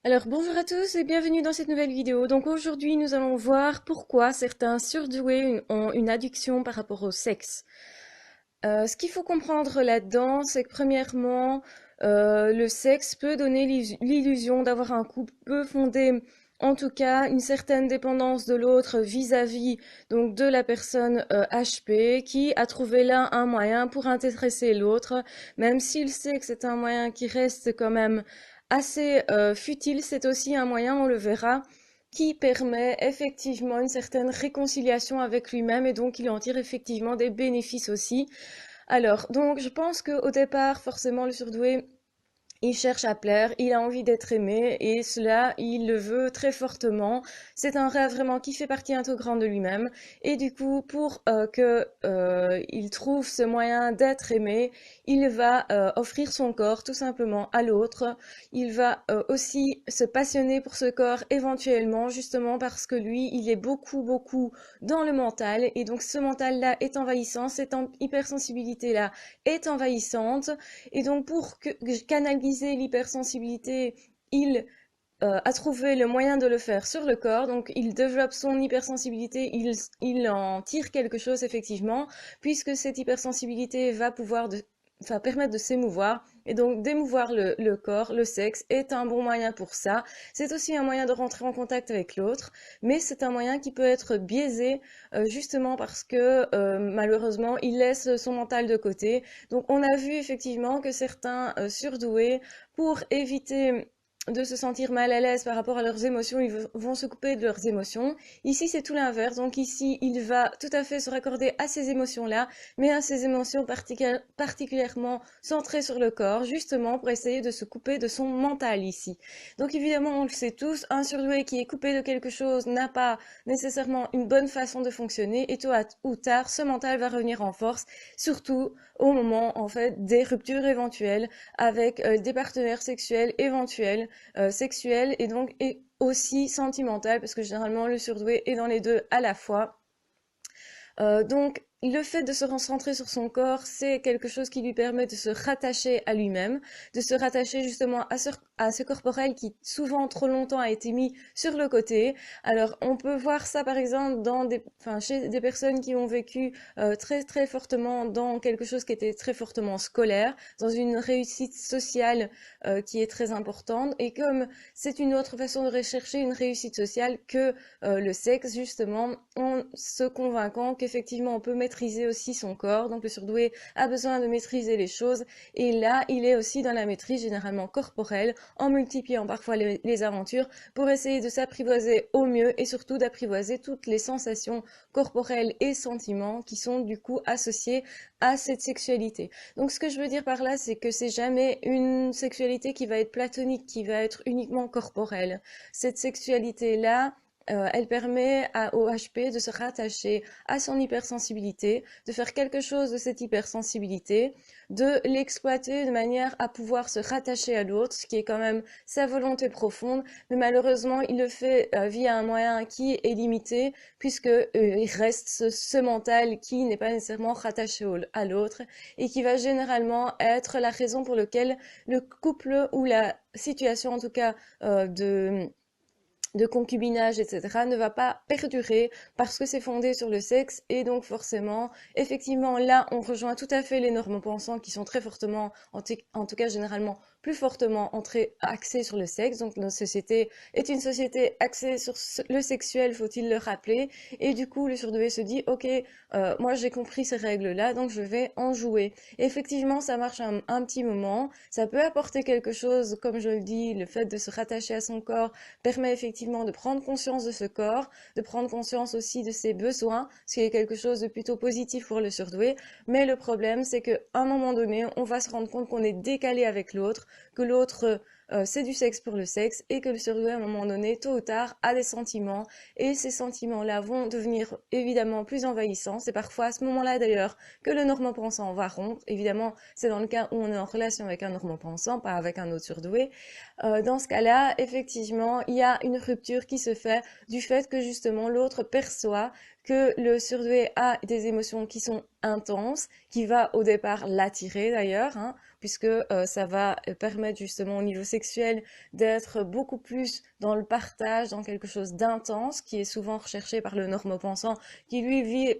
Alors bonjour à tous et bienvenue dans cette nouvelle vidéo. Donc aujourd'hui nous allons voir pourquoi certains surdoués ont une addiction par rapport au sexe. Ce qu'il faut comprendre là-dedans, c'est que premièrement, le sexe peut donner l'illusion d'avoir un couple, peut fonder en tout cas une certaine dépendance de l'autre vis-à-vis donc de la personne HP qui a trouvé là un moyen pour intéresser l'autre, même s'il sait que c'est un moyen qui reste quand même assez futile, c'est aussi un moyen, on le verra, qui permet effectivement une certaine réconciliation avec lui-même et donc il en tire effectivement des bénéfices aussi. Alors, donc je pense qu'au départ, forcément, le surdoué, il cherche à plaire, il a envie d'être aimé et cela, il le veut très fortement. C'est un rêve vraiment qui fait partie intégrante de lui-même. Et du coup, pour que il trouve ce moyen d'être aimé, il va offrir son corps tout simplement à l'autre. Il va aussi se passionner pour ce corps éventuellement, justement parce que lui, il est beaucoup dans le mental. Et donc ce mental-là est envahissant, cette hypersensibilité-là est envahissante. Et donc, pour canaliser l'hypersensibilité, il a trouvé le moyen de le faire sur le corps. Donc, il développe son hypersensibilité, il en tire quelque chose, effectivement, puisque cette hypersensibilité va enfin, permettre de s'émouvoir. Et donc, d'émouvoir le corps, le sexe, est un bon moyen pour ça. C'est aussi un moyen de rentrer en contact avec l'autre, mais c'est un moyen qui peut être biaisé, justement parce que, malheureusement, il laisse son mental de côté. Donc, on a vu effectivement que certains surdoués, pour éviter de se sentir mal à l'aise par rapport à leurs émotions, ils vont se couper de leurs émotions. Ici, c'est tout l'inverse. Donc ici, il va tout à fait se raccorder à ces émotions-là, mais à ces émotions particulièrement centrées sur le corps, justement pour essayer de se couper de son mental ici. Donc évidemment, on le sait tous, un surdoué qui est coupé de quelque chose n'a pas nécessairement une bonne façon de fonctionner, et tôt ou tard, ce mental va revenir en force, surtout au moment en fait des ruptures éventuelles avec des partenaires sexuels éventuels, sexuels et aussi sentimentales, parce que généralement le surdoué est dans les deux à la fois. Donc, le fait de se recentrer sur son corps, c'est quelque chose qui lui permet de se rattacher à lui-même, de se rattacher justement à ce corporel qui souvent trop longtemps a été mis sur le côté. Alors, on peut voir ça par exemple chez des personnes qui ont vécu très fortement dans quelque chose qui était très fortement scolaire, dans une réussite sociale qui est très importante. Et comme c'est une autre façon de rechercher une réussite sociale que le sexe, justement, en se convainquant qu'effectivement on peut maîtriser aussi son corps. Donc le surdoué a besoin de maîtriser les choses et là il est aussi dans la maîtrise généralement corporelle en multipliant parfois les aventures pour essayer de s'apprivoiser au mieux et surtout d'apprivoiser toutes les sensations corporelles et sentiments qui sont du coup associés à cette sexualité. Donc ce que je veux dire par là, c'est que c'est jamais une sexualité qui va être platonique, qui va être uniquement corporelle. Cette sexualité-là, elle permet au HP de se rattacher à son hypersensibilité, de faire quelque chose de cette hypersensibilité, de l'exploiter de manière à pouvoir se rattacher à l'autre, ce qui est quand même sa volonté profonde, mais malheureusement il le fait via un moyen qui est limité, puisque il reste ce mental qui n'est pas nécessairement rattaché à l'autre et qui va généralement être la raison pour laquelle le couple ou la situation en tout cas de concubinage, etc., ne va pas perdurer parce que c'est fondé sur le sexe et donc forcément, effectivement, là, on rejoint tout à fait les normes pensants qui sont très fortement, en tout cas généralement, plus fortement axées sur le sexe. Donc notre société est une société axée sur le sexuel, faut-il le rappeler, et du coup, le surdoué se dit, ok, moi j'ai compris ces règles-là, donc je vais en jouer. Et effectivement, ça marche un petit moment, ça peut apporter quelque chose, comme je le dis, le fait de se rattacher à son corps permet effectivement de prendre conscience de ce corps, de prendre conscience aussi de ses besoins, ce qui est quelque chose de plutôt positif pour le surdoué. Mais le problème, c'est qu'à un moment donné, on va se rendre compte qu'on est décalé avec l'autre, que l'autre c'est du sexe pour le sexe et que le surdoué à un moment donné, tôt ou tard, a des sentiments et ces sentiments-là vont devenir évidemment plus envahissants. C'est parfois à ce moment-là d'ailleurs que le normand-pensant va rompre. Évidemment, c'est dans le cas où on est en relation avec un normand-pensant, pas avec un autre surdoué. Dans ce cas-là, effectivement, il y a une rupture qui se fait du fait que justement l'autre perçoit que le surdoué a des émotions qui sont intenses, qui va au départ l'attirer d'ailleurs, hein, puisque ça va permettre justement au niveau sexuel, d'être beaucoup plus dans le partage, dans quelque chose d'intense, qui est souvent recherché par le normopensant, qui lui vit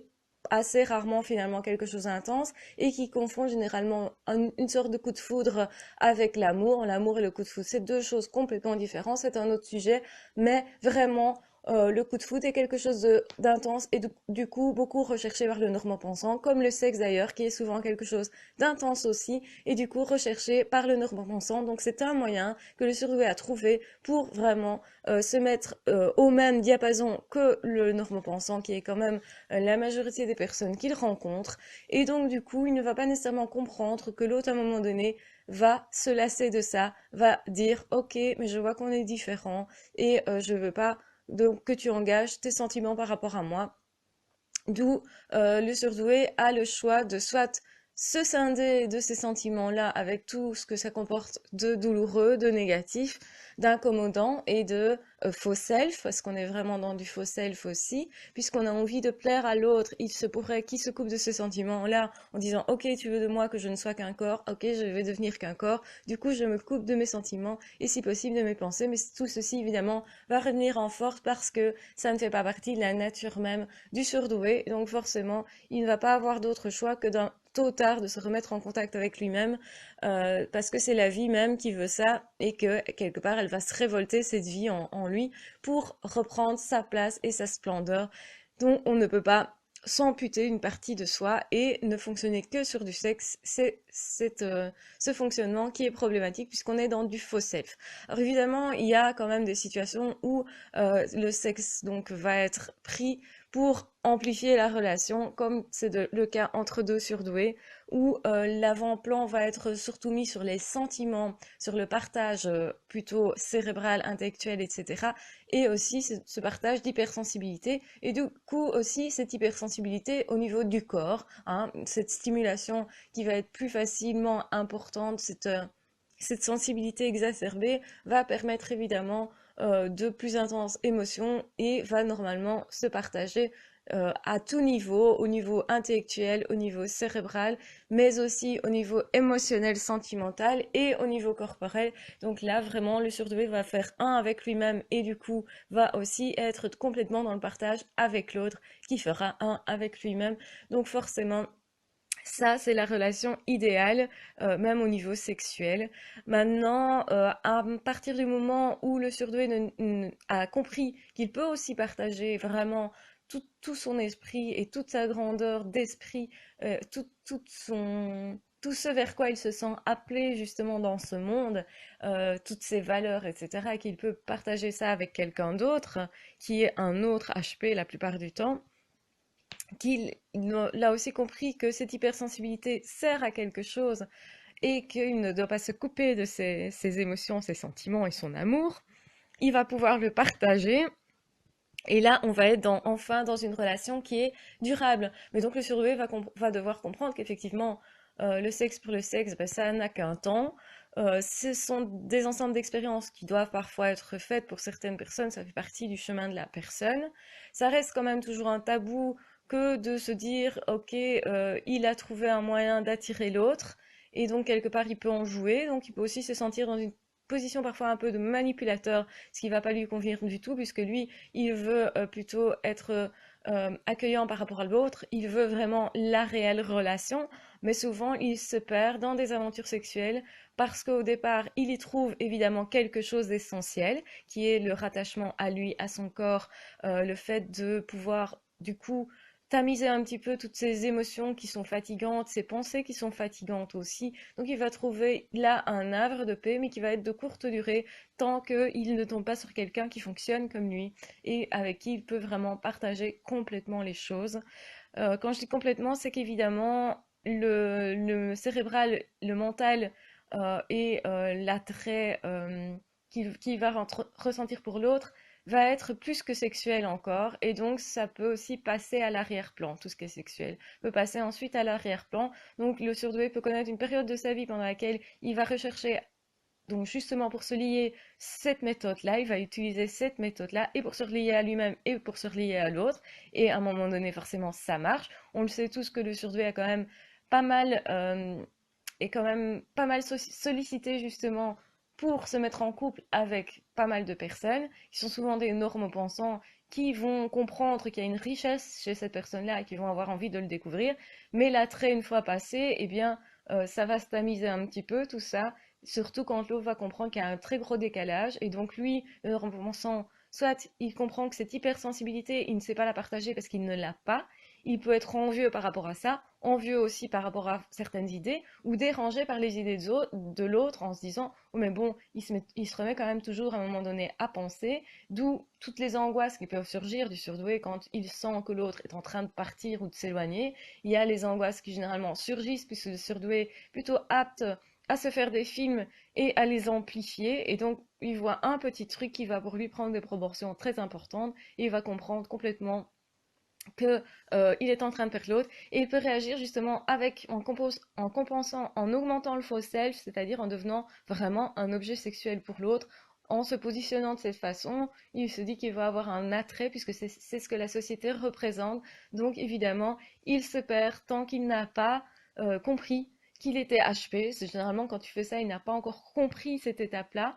assez rarement finalement quelque chose d'intense et qui confond généralement une sorte de coup de foudre avec l'amour. L'amour et le coup de foudre, c'est deux choses complètement différentes, c'est un autre sujet, mais vraiment le coup de foudre est quelque chose d'intense et du coup beaucoup recherché par le normopensant, comme le sexe d'ailleurs, qui est souvent quelque chose d'intense aussi et du coup recherché par le normopensant. Donc c'est un moyen que le surdoué a trouvé pour vraiment se mettre au même diapason que le normopensant, qui est quand même la majorité des personnes qu'il rencontre. Et donc du coup, il ne va pas nécessairement comprendre que l'autre à un moment donné va se lasser de ça, va dire ok, mais je vois qu'on est différent et je veux pas donc que tu engages tes sentiments par rapport à moi. D'où le surdoué a le choix de soit se scinder de ces sentiments-là avec tout ce que ça comporte de douloureux, de négatif, d'incommodant et de faux self, parce qu'on est vraiment dans du faux self aussi, puisqu'on a envie de plaire à l'autre. Il se pourrait qu'il se coupe de ce sentiment-là en disant ok, tu veux de moi que je ne sois qu'un corps, ok, je vais devenir qu'un corps, du coup je me coupe de mes sentiments et si possible de mes pensées, mais tout ceci évidemment va revenir en force parce que ça ne fait pas partie de la nature même du surdoué, donc forcément il ne va pas avoir d'autre choix que d'un tôt ou tard de se remettre en contact avec lui-même parce que c'est la vie même qui veut ça et que quelque part elle va se révolter cette vie en lui pour reprendre sa place et sa splendeur. Donc on ne peut pas s'amputer une partie de soi et ne fonctionner que sur du sexe, c'est ce fonctionnement qui est problématique puisqu'on est dans du faux self. Alors évidemment, il y a quand même des situations où le sexe donc va être pris pour amplifier la relation, comme c'est le cas entre deux surdoués, où l'avant-plan va être surtout mis sur les sentiments, sur le partage plutôt cérébral, intellectuel, etc. Et aussi ce partage d'hypersensibilité, et du coup aussi cette hypersensibilité au niveau du corps, hein, cette stimulation qui va être plus facilement importante, cette sensibilité exacerbée va permettre évidemment de plus intenses émotions et va normalement se partager à tout niveau, au niveau intellectuel, au niveau cérébral, mais aussi au niveau émotionnel, sentimental et au niveau corporel. Donc là, vraiment, le surdoué va faire un avec lui-même et du coup, va aussi être complètement dans le partage avec l'autre qui fera un avec lui-même. Donc forcément, ça, c'est la relation idéale, même au niveau sexuel. Maintenant, à partir du moment où le surdoué a compris qu'il peut aussi partager vraiment tout son esprit et toute sa grandeur d'esprit, tout ce vers quoi il se sent appelé justement dans ce monde, toutes ses valeurs, etc., qu'il peut partager ça avec quelqu'un d'autre, qui est un autre HP la plupart du temps, qu'il a aussi compris que cette hypersensibilité sert à quelque chose et qu'il ne doit pas se couper de ses émotions, ses sentiments et son amour, il va pouvoir le partager. Et là, on va être enfin dans une relation qui est durable. Mais donc le surdoué va devoir comprendre qu'effectivement, le sexe pour le sexe, ben, ça n'a qu'un temps. Ce sont des ensembles d'expériences qui doivent parfois être faites pour certaines personnes, ça fait partie du chemin de la personne. Ça reste quand même toujours un tabou que de se dire, ok, il a trouvé un moyen d'attirer l'autre, et donc quelque part il peut en jouer, donc il peut aussi se sentir dans une position parfois un peu de manipulateur, ce qui ne va pas lui convenir du tout, puisque lui, il veut plutôt être accueillant par rapport à l'autre, il veut vraiment la réelle relation, mais souvent il se perd dans des aventures sexuelles parce qu'au départ, il y trouve évidemment quelque chose d'essentiel, qui est le rattachement à lui, à son corps, le fait de pouvoir du coup tamiser un petit peu toutes ces émotions qui sont fatigantes, ces pensées qui sont fatigantes aussi. Donc il va trouver là un havre de paix, mais qui va être de courte durée, tant qu'il ne tombe pas sur quelqu'un qui fonctionne comme lui et avec qui il peut vraiment partager complètement les choses. Quand je dis complètement, c'est qu'évidemment, le cérébral, le mental et l'attrait qu'il va ressentir pour l'autre va être plus que sexuel encore, et donc ça peut aussi passer à l'arrière-plan, tout ce qui est sexuel peut passer ensuite à l'arrière-plan. Donc le surdoué peut connaître une période de sa vie pendant laquelle il va rechercher, donc justement pour se lier cette méthode-là, il va utiliser cette méthode-là et pour se relier à lui-même et pour se relier à l'autre. Et à un moment donné, forcément, ça marche. On le sait tous que le surdoué a quand même pas mal, est quand même pas mal sollicité justement pour se mettre en couple avec pas mal de personnes, qui sont souvent des normopensants, qui vont comprendre qu'il y a une richesse chez cette personne-là et qui vont avoir envie de le découvrir. Mais l'attrait, une fois passé, eh bien, ça va se tamiser un petit peu, tout ça, surtout quand l'autre va comprendre qu'il y a un très gros décalage. Et donc, lui, le normopensant, soit il comprend que cette hypersensibilité, il ne sait pas la partager parce qu'il ne l'a pas. Il peut être envieux par rapport à ça, envieux aussi par rapport à certaines idées, ou dérangé par les idées de l'autre en se disant oh mais bon, il se remet quand même toujours à un moment donné à penser, d'où toutes les angoisses qui peuvent surgir du surdoué quand il sent que l'autre est en train de partir ou de s'éloigner. Il y a les angoisses qui généralement surgissent puisque le surdoué est plutôt apte à se faire des films et à les amplifier. Et donc, il voit un petit truc qui va pour lui prendre des proportions très importantes et il va comprendre complètement que il est en train de perdre l'autre et il peut réagir justement en compensant, en augmentant le faux self, c'est-à-dire en devenant vraiment un objet sexuel pour l'autre. En se positionnant de cette façon, il se dit qu'il va avoir un attrait puisque c'est ce que la société représente. Donc évidemment, il se perd tant qu'il n'a pas compris qu'il était HP. C'est généralement quand tu fais ça, il n'a pas encore compris cette étape-là.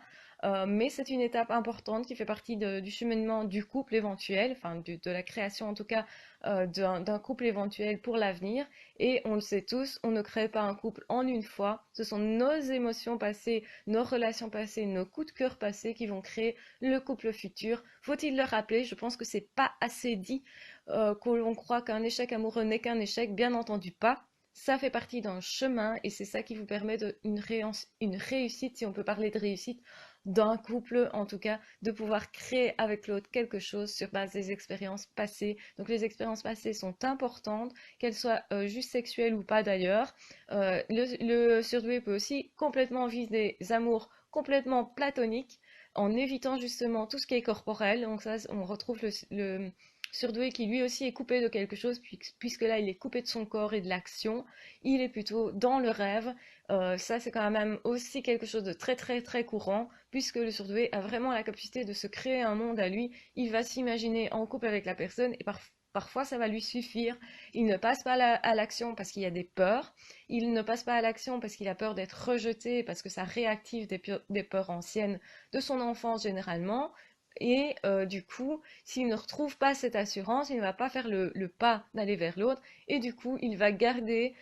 Mais c'est une étape importante qui fait partie du cheminement du couple éventuel, enfin de la création en tout cas d'un couple éventuel pour l'avenir. Et on le sait tous, on ne crée pas un couple en une fois. Ce sont nos émotions passées, nos relations passées, nos coups de cœur passés qui vont créer le couple futur. Faut-il le rappeler? Je pense que c'est pas assez dit que l'on croit qu'un échec amoureux n'est qu'un échec. Bien entendu pas. Ça fait partie d'un chemin et c'est ça qui vous permet une réussite, si on peut parler de réussite, d'un couple, en tout cas, de pouvoir créer avec l'autre quelque chose sur base des expériences passées. Donc les expériences passées sont importantes, qu'elles soient juste sexuelles ou pas d'ailleurs. Le surdoué peut aussi complètement vivre des amours complètement platoniques en évitant justement tout ce qui est corporel. Donc ça, on retrouve le surdoué qui lui aussi est coupé de quelque chose, puisque là il est coupé de son corps et de l'action. Il est plutôt dans le rêve. Ça, c'est quand même aussi quelque chose de très très très courant, puisque le surdoué a vraiment la capacité de se créer un monde à lui. Il va s'imaginer en couple avec la personne et parfois ça va lui suffire. Il ne passe pas à l'action parce qu'il y a des peurs. Il ne passe pas à l'action parce qu'il a peur d'être rejeté, parce que ça réactive des peurs anciennes de son enfance généralement. Et du coup, s'il ne retrouve pas cette assurance, il ne va pas faire le pas d'aller vers l'autre. Et du coup, il va garder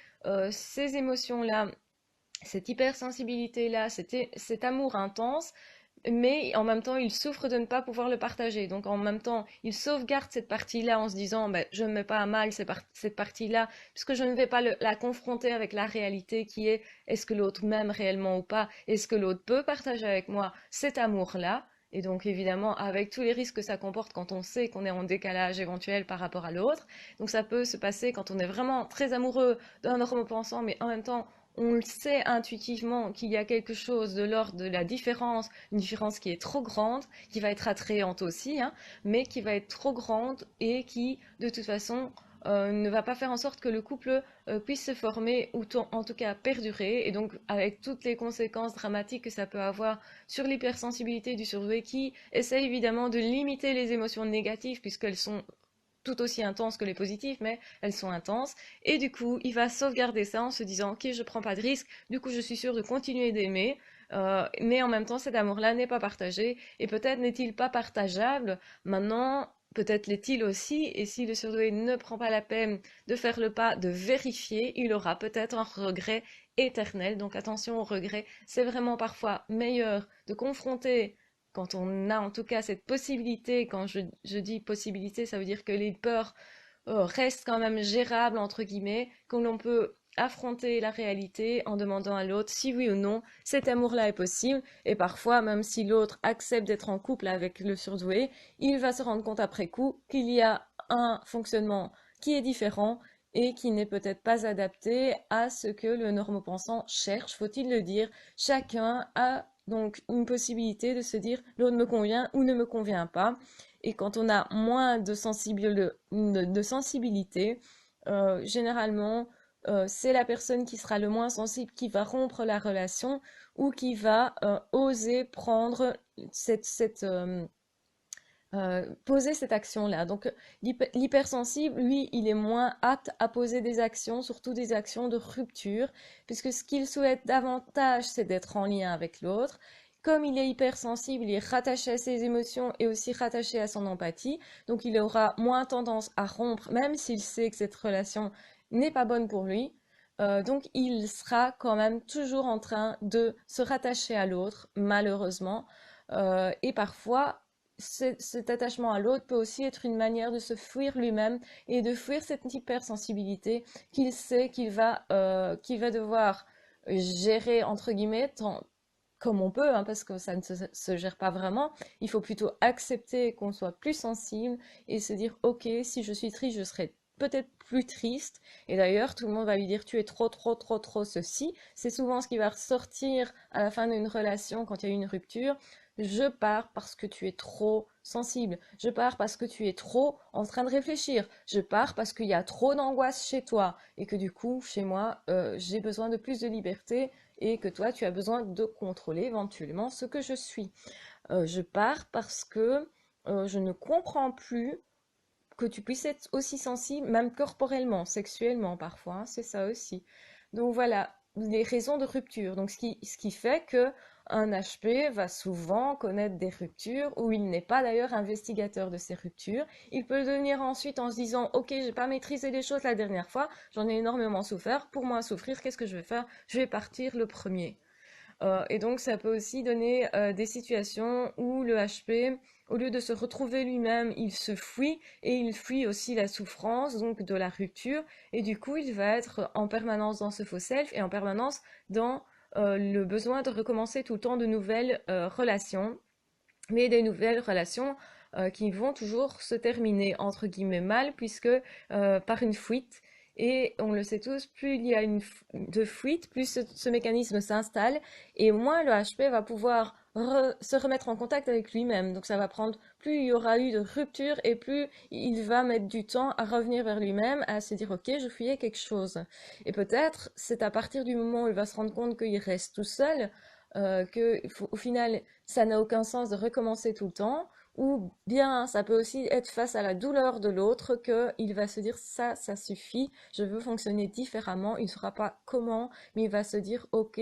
ces émotions-là, cette hypersensibilité-là, cet amour intense, mais en même temps, il souffre de ne pas pouvoir le partager. Donc en même temps, il sauvegarde cette partie-là en se disant, ben, je ne mets pas à mal cette partie-là, puisque je ne vais pas la confronter avec la réalité qui est-ce que l'autre m'aime réellement ou pas? Est-ce que l'autre peut partager avec moi cet amour-là? Et donc évidemment, avec tous les risques que ça comporte quand on sait qu'on est en décalage éventuel par rapport à l'autre. Donc ça peut se passer quand on est vraiment très amoureux d'un homme pensant, mais en même temps, on le sait intuitivement qu'il y a quelque chose de l'ordre de la différence, une différence qui est trop grande, qui va être attrayante aussi, hein, mais qui va être trop grande et qui, de toute façon, ne va pas faire en sorte que le couple puisse se former ou en tout cas perdurer, et donc avec toutes les conséquences dramatiques que ça peut avoir sur l'hypersensibilité du surdoué qui essaie évidemment de limiter les émotions négatives puisqu'elles sont tout aussi intenses que les positives, mais elles sont intenses. Et du coup, il va sauvegarder ça en se disant, ok, je prends pas de risque, du coup, je suis sûre de continuer d'aimer. Mais en même temps, cet amour-là n'est pas partagé, et peut-être n'est-il pas partageable. Maintenant, peut-être l'est-il aussi, et si le surdoué ne prend pas la peine de faire le pas, de vérifier, il aura peut-être un regret éternel. Donc attention au regret, c'est vraiment parfois meilleur de confronter quand on a en tout cas cette possibilité, quand je dis possibilité, ça veut dire que les peurs restent quand même gérables, entre guillemets, que l'on peut affronter la réalité en demandant à l'autre si oui ou non cet amour-là est possible. Et parfois, même si l'autre accepte d'être en couple avec le surdoué, il va se rendre compte après coup qu'il y a un fonctionnement qui est différent et qui n'est peut-être pas adapté à ce que le normopensant cherche, faut-il le dire. Chacun a donc une possibilité de se dire l'autre me convient ou ne me convient pas. Et quand on a moins de sensibilité, généralement, c'est la personne qui sera le moins sensible qui va rompre la relation ou qui va oser prendre poser cette action-là. Donc l'hypersensible, lui, il est moins apte à poser des actions, surtout des actions de rupture, puisque ce qu'il souhaite davantage, c'est d'être en lien avec l'autre. comme il est hypersensible, il est rattaché à ses émotions et aussi rattaché à son empathie. Donc il aura moins tendance à rompre, même s'il sait que cette relation n'est pas bonne pour lui. Donc il sera quand même toujours en train de se rattacher à l'autre, malheureusement. Et parfois, cet attachement à l'autre peut aussi être une manière de se fuir lui-même et de fuir cette hypersensibilité qu'il sait qu'il va devoir gérer, entre guillemets, comme on peut, hein, parce que ça ne se gère pas vraiment. Il faut plutôt accepter qu'on soit plus sensible et se dire, ok, si je suis triste, je serai peut-être plus triste. Et d'ailleurs, tout le monde va lui dire, tu es trop, trop, trop, trop ceci. C'est souvent ce qui va ressortir à la fin d'une relation quand il y a eu une rupture. Je pars parce que tu es trop sensible. Je pars parce que tu es trop en train de réfléchir. Je pars parce qu'il y a trop d'angoisse chez toi et que du coup, chez moi, j'ai besoin de plus de liberté et que toi, tu as besoin de contrôler éventuellement ce que je suis. Je pars parce que je ne comprends plus que tu puisses être aussi sensible, même corporellement, sexuellement parfois, hein, c'est ça aussi. Donc voilà, les raisons de rupture. Donc ce qui fait que un HP va souvent connaître des ruptures où il n'est pas d'ailleurs investigateur de ces ruptures. Il peut le devenir ensuite en se disant, ok, j'ai pas maîtrisé les choses la dernière fois, j'en ai énormément souffert. Pour moins souffrir, qu'est-ce que je vais faire? Je vais partir le premier. Et donc, ça peut aussi donner des situations où le HP, au lieu de se retrouver lui-même, il se fuit et il fuit aussi la souffrance, donc de la rupture. Et du coup, il va être en permanence dans ce faux self et en permanence dans le besoin de recommencer tout le temps de nouvelles relations, mais des nouvelles relations qui vont toujours se terminer entre guillemets mal, puisque par une fuite. Et on le sait tous, plus il y a de fuite, plus ce mécanisme s'installe, et moins le HP va pouvoir se remettre en contact avec lui-même. Donc ça va prendre, plus il y aura eu de rupture, et plus il va mettre du temps à revenir vers lui-même, à se dire, ok, je fuyais quelque chose. Et peut-être, c'est à partir du moment où il va se rendre compte qu'il reste tout seul, que au final, ça n'a aucun sens de recommencer tout le temps, ou bien ça peut aussi être face à la douleur de l'autre qu'il va se dire ça suffit, je veux fonctionner différemment, il ne saura pas comment, mais il va se dire ok,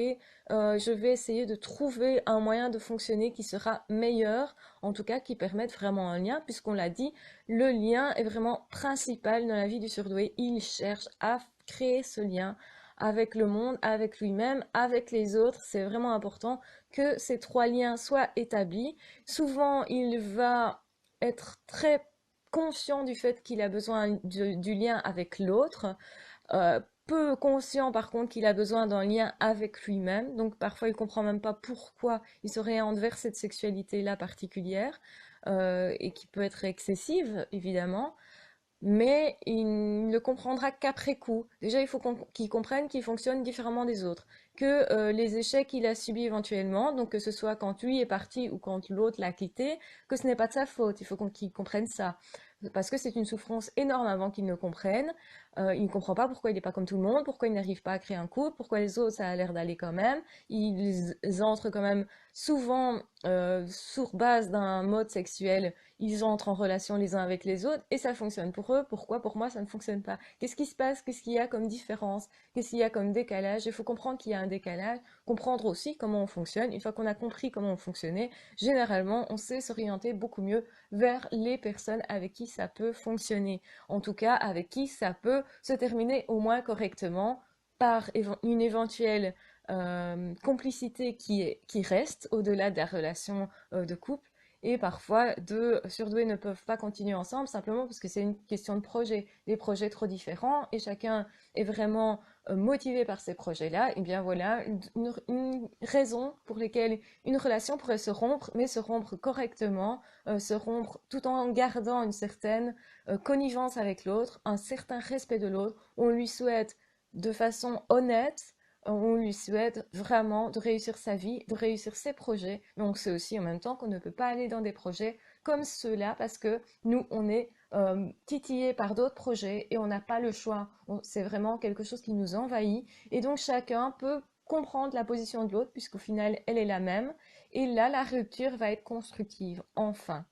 je vais essayer de trouver un moyen de fonctionner qui sera meilleur, en tout cas qui permette vraiment un lien, puisqu'on l'a dit, le lien est vraiment principal dans la vie du surdoué, il cherche à créer ce lien avec le monde, avec lui-même, avec les autres. C'est vraiment important que ces trois liens soient établis. Souvent, il va être très conscient du fait qu'il a besoin du lien avec l'autre. Peu conscient par contre qu'il a besoin d'un lien avec lui-même. Donc parfois il comprend même pas pourquoi il se réoriente vers cette sexualité-là particulière et qui peut être excessive évidemment, mais il ne comprendra qu'après coup. Déjà, il faut qu'il comprenne qu'il fonctionne différemment des autres, que les échecs qu'il a subis éventuellement, donc que ce soit quand lui est parti ou quand l'autre l'a quitté, que ce n'est pas de sa faute, il faut qu'il comprenne ça. Parce que c'est une souffrance énorme avant qu'il ne comprenne. Il ne comprend pas pourquoi il n'est pas comme tout le monde, pourquoi il n'arrive pas à créer un couple, pourquoi les autres, ça a l'air d'aller quand même. Ils entrent quand même souvent sur base d'un mode sexuel, ils entrent en relation les uns avec les autres et ça fonctionne pour eux. Pourquoi pour moi ça ne fonctionne pas? Qu'est-ce qui se passe? Qu'est-ce qu'il y a comme différence? Qu'est-ce qu'il y a comme décalage? Il faut comprendre qu'il y a un décalage, comprendre aussi comment on fonctionne. Une fois qu'on a compris comment on fonctionnait, généralement on sait s'orienter beaucoup mieux vers les personnes avec qui ça peut fonctionner. En tout cas, avec qui ça peut se terminer au moins correctement par une éventuelle complicité qui reste au-delà de la relation de couple. Et parfois, deux surdoués ne peuvent pas continuer ensemble simplement parce que c'est une question de projet. Des projets trop différents et chacun est vraiment motivé par ces projets-là. Et bien voilà, une raison pour laquelle une relation pourrait se rompre, mais se rompre correctement, se rompre tout en gardant une certaine connivence avec l'autre, un certain respect de l'autre. On lui souhaite de façon honnête, on lui souhaite vraiment de réussir sa vie, de réussir ses projets, mais on sait aussi en même temps qu'on ne peut pas aller dans des projets comme ceux-là parce que nous, on est titillé par d'autres projets et on n'a pas le choix. C'est vraiment quelque chose qui nous envahit et donc chacun peut comprendre la position de l'autre puisqu'au final, elle est la même et là, la rupture va être constructive, enfin.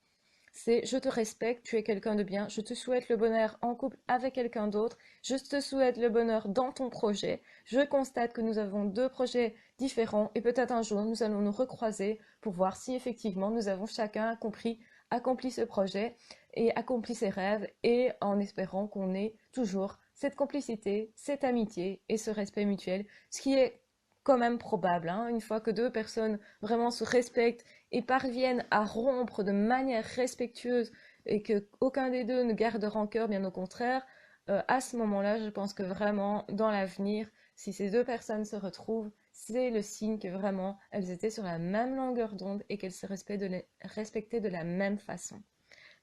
c'est je te respecte, tu es quelqu'un de bien, je te souhaite le bonheur en couple avec quelqu'un d'autre, je te souhaite le bonheur dans ton projet. Je constate que nous avons deux projets différents et peut-être un jour nous allons nous recroiser pour voir si effectivement nous avons chacun compris, accompli ce projet et accompli ses rêves et en espérant qu'on ait toujours cette complicité, cette amitié et ce respect mutuel, ce qui est quand même probable, hein. Une fois que deux personnes vraiment se respectent et parviennent à rompre de manière respectueuse et que aucun des deux ne garde rancœur, bien au contraire, à ce moment-là, je pense que vraiment, dans l'avenir, si ces deux personnes se retrouvent, c'est le signe que vraiment elles étaient sur la même longueur d'onde et qu'elles se respectaient de la même façon.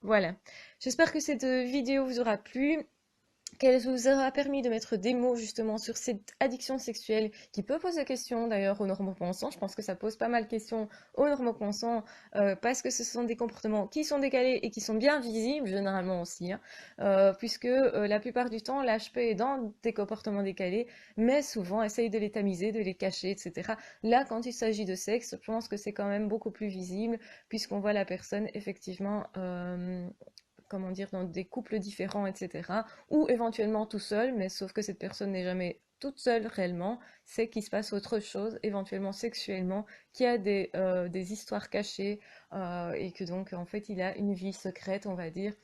Voilà. J'espère que cette vidéo vous aura plu, qu'elle vous aura permis de mettre des mots justement sur cette addiction sexuelle qui peut poser question d'ailleurs aux normopensants. Je pense que ça pose pas mal de questions aux normopensants parce que ce sont des comportements qui sont décalés et qui sont bien visibles généralement aussi, hein, puisque la plupart du temps l'HP est dans des comportements décalés, mais souvent essaye de les tamiser, de les cacher, etc. Là, quand il s'agit de sexe, je pense que c'est quand même beaucoup plus visible puisqu'on voit la personne effectivement comment dire, dans des couples différents, etc. Ou éventuellement tout seul, mais sauf que cette personne n'est jamais toute seule réellement, c'est qu'il se passe autre chose, éventuellement sexuellement, qui a des histoires cachées, et que donc en fait il a une vie secrète, on va dire,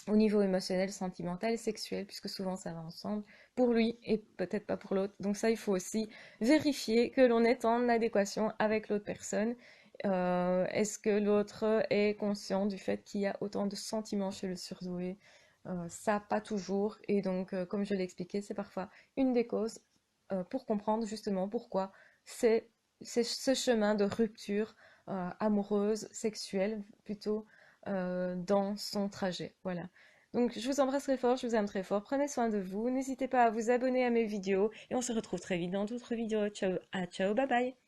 au niveau émotionnel, sentimental et sexuel, puisque souvent ça va ensemble, pour lui et peut-être pas pour l'autre. Donc ça, il faut aussi vérifier que l'on est en adéquation avec l'autre personne. Est-ce que l'autre est conscient du fait qu'il y a autant de sentiments chez le surdoué? Ça, pas toujours. Et donc, comme je l'ai expliqué, c'est parfois une des causes pour comprendre justement pourquoi c'est ce chemin de rupture amoureuse, sexuelle plutôt, dans son trajet. Voilà. Donc, je vous embrasse très fort, je vous aime très fort. Prenez soin de vous. N'hésitez pas à vous abonner à mes vidéos et on se retrouve très vite dans d'autres vidéos. Ciao, ciao, bye bye.